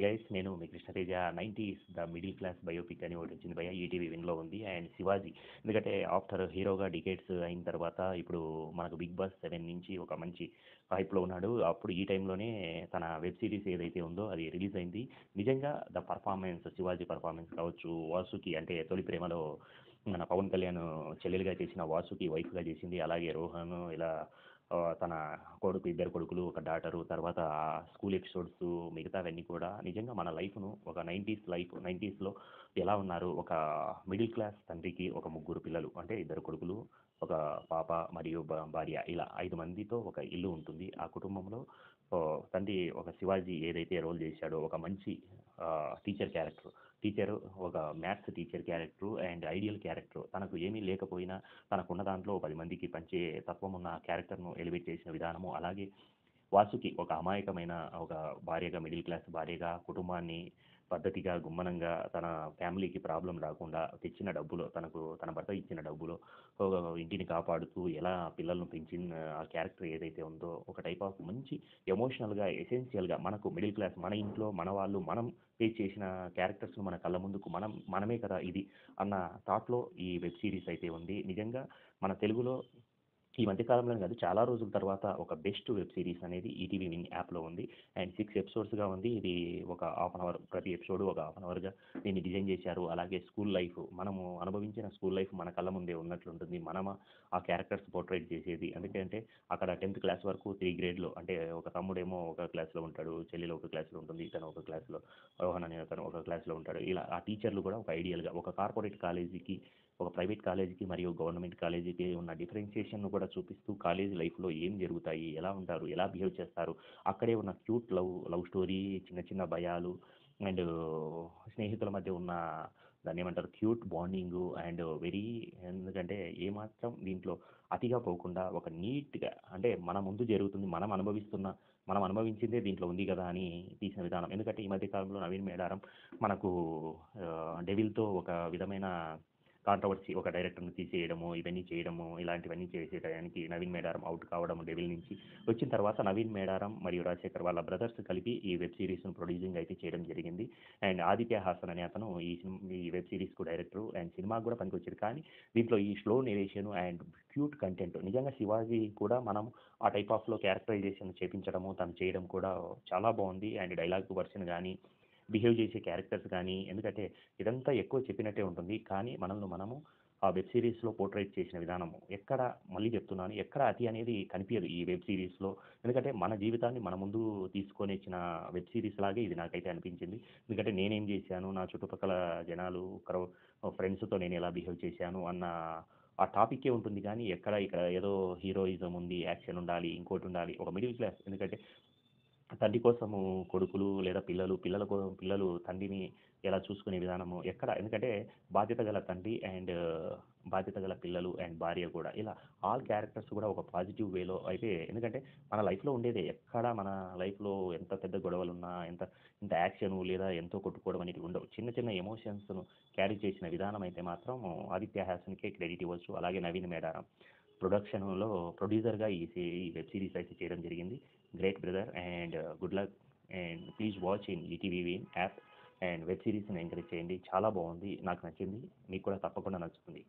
Guys నేను మీ Krishnateja 90s the middle class biopic అని ఒకటి వచ్చింది భయ్య ఈటీవీ విన్లో ఉంది అండ్ శివాజీ ఎందుకంటే ఆఫ్టర్ హీరోగా డికేట్స్ అయిన తర్వాత ఇప్పుడు మనకు బిగ్ బాస్ 7 నుంచి ఒక మంచి హైప్లో ఉన్నాడు. అప్పుడు ఈ టైంలోనే తన వెబ్ సిరీస్ ఏదైతే ఉందో అది రిలీజ్ అయింది. నిజంగా ద పర్ఫార్మెన్స్ శివాజీ పర్ఫార్మెన్స్ కావచ్చు, వాసుకి అంటే తొలి ప్రేమలో మన పవన్ కళ్యాణ్ చెల్లెలుగా చేసిన వాసుకి వైఫ్గా చేసింది. అలాగే రోహన్ ఇలా తన కొడుకు, ఇద్దరు కొడుకులు, ఒక డాటరు, తర్వాత స్కూల్ ఎపిసోడ్స్ మిగతావన్నీ కూడా నిజంగా మన లైఫ్ను ఒక 90స్లో ఎలా ఉన్నారు, ఒక మిడిల్ క్లాస్ తండ్రికి ఒక ముగ్గురు పిల్లలు అంటే ఇద్దరు కొడుకులు, ఒక పాప మరియు భార్య ఇలా 5 మందితో ఒక ఇల్లు ఉంటుంది. ఆ కుటుంబంలో తండ్రి ఒక శివాజీ ఏదైతే రోల్ చేశాడో ఒక మంచి టీచరు, ఒక maths teacher character and ideal character, తనకు ఏమీ లేకపోయినా తనకున్న దాంట్లో 10 మందికి పంచే తత్వం ఉన్న క్యారెక్టర్ను ఎలివేట్ చేసిన విధానము, అలాగే వాసుకి ఒక అమాయకమైన ఒక భార్యగా, మిడిల్ క్లాస్ భార్యగా కుటుంబాన్ని పద్ధతిగా గుమ్మనంగా తన ఫ్యామిలీకి ప్రాబ్లం రాకుండా తెచ్చిన డబ్బులో తన భర్త ఇచ్చిన డబ్బులో ఒక ఇంటిని కాపాడుతూ ఎలా పిల్లలను పెంచిన ఆ క్యారెక్టర్ ఏదైతే ఉందో ఒక టైప్ ఆఫ్ మంచి ఎమోషనల్గా ఎసెన్షియల్గా మనకు మిడిల్ క్లాస్ మన ఇంట్లో మన వాళ్ళు మనం ఫేస్ చేసిన క్యారెక్టర్స్ను మన కళ్ళ ముందుకు మనమే కదా ఇది అన్న థాట్లో ఈ వెబ్ సిరీస్ అయితే ఉంది. నిజంగా మన తెలుగులో ఈ మధ్యకాలంలోనే కాదు చాలా రోజుల తర్వాత ఒక బెస్ట్ వెబ్ సిరీస్ అనేది ఈటీవీ విన్ యాప్లో ఉంది అండ్ 6 ఎపిసోడ్స్గా ఉంది. ఇది ఒక హాఫ్ అన్ అవర్, ప్రతి ఎపిసోడ్ ఒక హాఫ్ అన్ అవర్గా దీన్ని డిజైన్ చేశారు. అలాగే స్కూల్ లైఫ్, మనము అనుభవించిన స్కూల్ లైఫ్ మన కళ్ళ ముందే ఉన్నట్లుంటుంది. మనం ఆ క్యారెక్టర్స్ పోర్ట్రేట్ చేసేది ఎందుకంటే అక్కడ 10th క్లాస్ వరకు 3 గ్రేడ్లో అంటే ఒక తమ్ముడేమో ఒక క్లాస్లో ఉంటాడు, చెల్లెలు ఒక క్లాస్లో ఉంటుంది, ఇతను ఒక క్లాస్లో, రోహన్ అనే అతను ఒక క్లాస్లో ఉంటాడు. ఇలా ఆ టీచర్లు కూడా ఒక ఐడియల్గా ఒక కార్పొరేట్ కాలేజీకి, ఒక ప్రైవేట్ కాలేజీకి మరియు గవర్నమెంట్ కాలేజీకి ఉన్న డిఫరెన్షియేషన్ను కూడా చూపిస్తూ కాలేజీ లైఫ్లో ఏం జరుగుతాయి, ఎలా ఉంటారు, ఎలా బిహేవ్ చేస్తారు, అక్కడే ఉన్న క్యూట్ లవ్ స్టోరీ, చిన్న చిన్న భయాలు అండ్ స్నేహితుల మధ్య ఉన్న దాన్ని ఏమంటారు క్యూట్ బాండింగు అండ్ వెరీ, ఎందుకంటే ఏమాత్రం దీంట్లో అతిగా పోకుండా ఒక నీట్గా అంటే మన ముందు జరుగుతుంది, మనం అనుభవించిందే దీంట్లో ఉంది కదా అని తీసిన విధానం. ఎందుకంటే ఈ మధ్య కాలంలో నవీన్ మేడారం మనకు డెవిల్తో ఒక విధమైన కాంట్రవర్సీ, ఒక డైరెక్టర్ని తీసేయడము, ఇవన్నీ చేయడము, ఇలాంటివన్నీ చేసే టయానికి నవీన్ మేడారం అవుట్ కావడం డెవిల్ నుంచి వచ్చిన తర్వాత నవీన్ మేడారం మరియు రాజశేఖర్ వాళ్ళ బ్రదర్స్ కలిపి ఈ వెబ్ సిరీస్ను ప్రొడ్యూసింగ్ అయితే చేయడం జరిగింది. అండ్ ఆదిత్య హాసన్ అనే అతను ఈ వెబ్ సిరీస్కు డైరెక్టర్ అండ్ సినిమాకు కూడా పనికొచ్చేది. కానీ దీంట్లో ఈ slow narration and cute content నిజంగా శివాజీ కూడా మనం ఆ టైప్ ఆఫ్లో క్యారెక్టరైజేషన్ చేపించడము, తను చేయడం కూడా చాలా బాగుంది. అండ్ డైలాగ్ వర్షన్ కానీ, బిహేవ్ చేసే క్యారెక్టర్స్ కానీ, ఎందుకంటే ఇదంతా ఎక్కువ చెప్పినట్టే ఉంటుంది కానీ మనము ఆ వెబ్ సిరీస్లో పోర్ట్రేట్ చేసిన విధానము ఎక్కడ, మళ్ళీ చెప్తున్నాను, ఎక్కడ అతి అనేది కనిపించదు ఈ వెబ్ సిరీస్లో. ఎందుకంటే మన జీవితాన్ని మన ముందు తీసుకొని వచ్చిన వెబ్ సిరీస్ లాగే ఇది నాకైతే అనిపించింది. ఎందుకంటే నేనేం చేశాను, నా చుట్టుపక్కల జనాలు ఫ్రెండ్స్తో నేను ఎలా బిహేవ్ చేశాను అన్న ఆ టాపిక్కే ఉంటుంది కానీ ఇక్కడ ఏదో హీరోయిజం ఉంది, యాక్షన్ ఉండాలి, ఇంకోటి ఉండాలి, ఒక మిడిల్ క్లాస్, ఎందుకంటే తండ్రి కోసము కొడుకులు లేదా పిల్లలు తండ్రిని ఎలా చూసుకునే విధానము ఎక్కడ, ఎందుకంటే బాధ్యత గల తండ్రి అండ్ బాధ్యత గల పిల్లలు అండ్ భార్య కూడా ఇలా ఆల్ క్యారెక్టర్స్ కూడా ఒక పాజిటివ్ వేలో అయితే, ఎందుకంటే మన లైఫ్లో ఉండేదే, ఎక్కడ మన లైఫ్లో ఎంత పెద్ద గొడవలున్నా, ఇంత యాక్షను లేదా ఎంతో కొట్టుకోవడం అనేవి ఉండవు. చిన్న చిన్న ఎమోషన్స్ను క్యారీ చేసిన విధానం అయితే మాత్రం ఆదిత్య హాసన్కే క్రెడిట్ ఇవ్వచ్చు. అలాగే నవీన్ మేడారం ప్రొడక్షన్లో ప్రొడ్యూసర్గా ఈ వెబ్ సిరీస్ అయితే చేయడం జరిగింది. Great brother and good luck and please watch in ETV app and web సిరీస్ని ఎంకరేజ్ చేయండి. చాలా బాగుంది, నాకు నచ్చింది, మీకు కూడా తప్పకుండా నచ్చుతుంది.